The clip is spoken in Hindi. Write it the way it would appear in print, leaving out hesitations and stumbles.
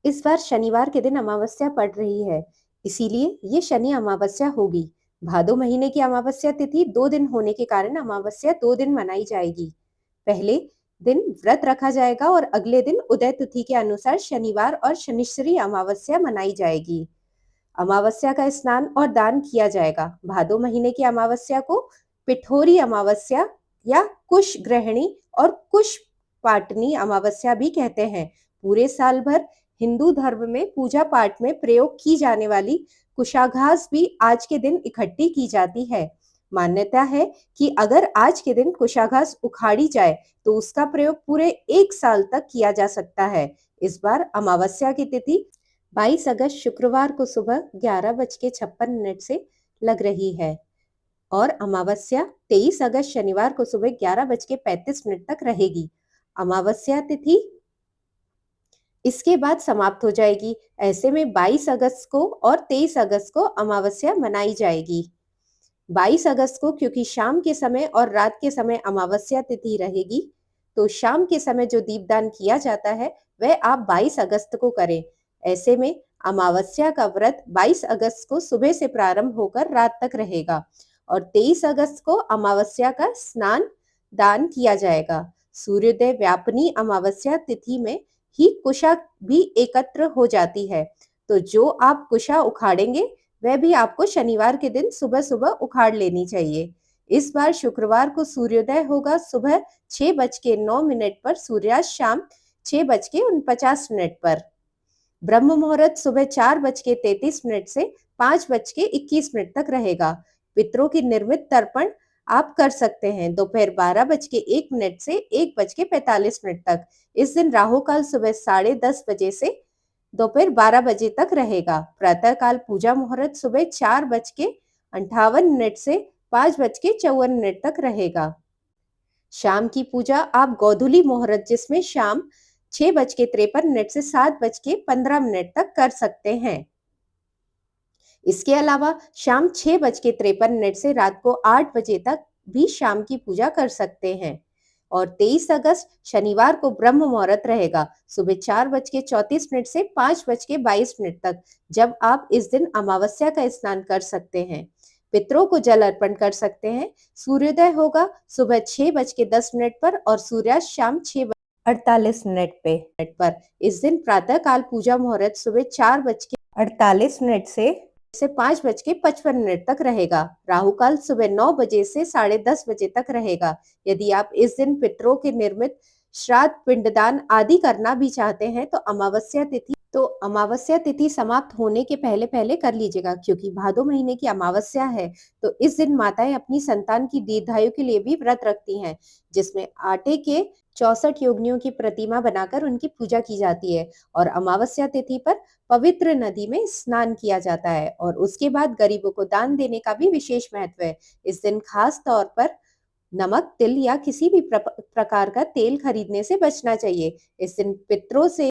इस बार शनिवार के दिन अमावस्या पड़ रही है, इसीलिए ये शनि अमावस्या होगी। भादो महीने की अमावस्या तिथि 2 दिन होने के कारण अमावस्या 2 दिन मनाई जाएगी। पहले दिन व्रत रखा जाएगा और अगले दिन उदय तिथि के अनुसार शनिवार और शनिश्चरी अमावस्या मनाई जाएगी। अमावस्या का स्नान और दान किया जाएगा। भादो महीने की अमावस्या को पिठोरी अमावस्या या कुश ग्रहणी और कुश पाटनी अमावस्या भी कहते हैं। पूरे साल भर हिंदू धर्म में पूजा पाठ में प्रयोग की जाने वाली कुशाघास भी आज के दिन इकट्ठी की जाती है। मान्यता है कि अगर आज के दिन कुशाघास उखाड़ी जाए तो उसका प्रयोग पूरे 1 साल तक किया जा सकता है। इस बार अमावस्या की तिथि 22 अगस्त शुक्रवार को सुबह 11:56 से लग रही है और अमावस्या 23 अगस्त शनिवार को सुबह 11:35 तक रहेगी। अमावस्या तिथि इसके बाद समाप्त हो जाएगी। ऐसे में 22 अगस्त को और 23 अगस्त को अमावस्या मनाई जाएगी। 22 अगस्त को क्योंकि शाम के समय और रात के समय अमावस्या तिथि रहेगी, तो शाम के समय जो दीपदान किया जाता है वह आप 22 अगस्त को करें। ऐसे में अमावस्या का व्रत 22 अगस्त को सुबह से प्रारंभ होकर रात तक रहेगा और 23 अगस्त को अमावस्या का स्नान दान किया जाएगा। सूर्योदय व्यापनी अमावस्या तिथि में ही कुशा भी एकत्र हो जाती है, तो जो आप कुशा उखाड़ेंगे वह भी आपको शनिवार के दिन सुबह सुबह उखाड़ लेनी चाहिए। इस बार शुक्रवार को सूर्योदय होगा सुबह 6:09 पर, सूर्यास्त शाम 6:49 पर। ब्रह्म मुहूर्त सुबह 4:33 से 5:21 तक रहेगा। पितरों की निर्मित तर्पण आप कर सकते हैं दोपहर 12:01 से 1:45 तक। इस दिन राहु काल सुबह 10:30 से दोपहर 12 तक रहेगा। प्रातः काल पूजा मुहूर्त सुबह 4:58 से 5:54 तक रहेगा। शाम की पूजा आप गोधूली मुहूर्त जिसमें शाम 6:53 से 7:15 तक कर सकते हैं। इसके अलावा शाम 6:53 से रात को 8 बजे तक भी शाम की पूजा कर सकते हैं। और 23 अगस्त शनिवार को ब्रह्म मुहूर्त रहेगा सुबह 4:34 से 5:22 तक, जब आप इस दिन अमावस्या का स्नान कर सकते हैं। पितरों को जल अर्पण कर सकते हैं। सूर्योदय होगा सुबह 6:10 पर और सूर्यास्त शाम 6:48 पर। इस दिन प्रातः काल पूजा मुहूर्त सुबह 4:48 से 5:55 तक रहेगा। राहु काल सुबह 9 बजे से 10:30 बजे तक रहेगा। यदि आप इस दिन पितरों के निर्मित श्राद्ध पिंडदान आदि करना भी चाहते हैं तो अमावस्या तिथि समाप्त होने के पहले पहले कर लीजिएगा, क्योंकि भादो महीने की अमावस्या है। तो इस दिन माताएं अपनी संतान की दीर्घायु के लिए भी व्रत रखती हैं, जिसमें आटे के 64 योगिनियों की प्रतिमा बनाकर उनकी पूजा की जाती है और अमावस्या तिथि पर पवित्र नदी में स्नान किया जाता है और उसके बाद गरीबों को दान देने का भी विशेष महत्व है। इस दिन खास तौर पर नमक, तिल या किसी भी प्रकार का तेल खरीदने से बचना चाहिए। इस दिन पितरों से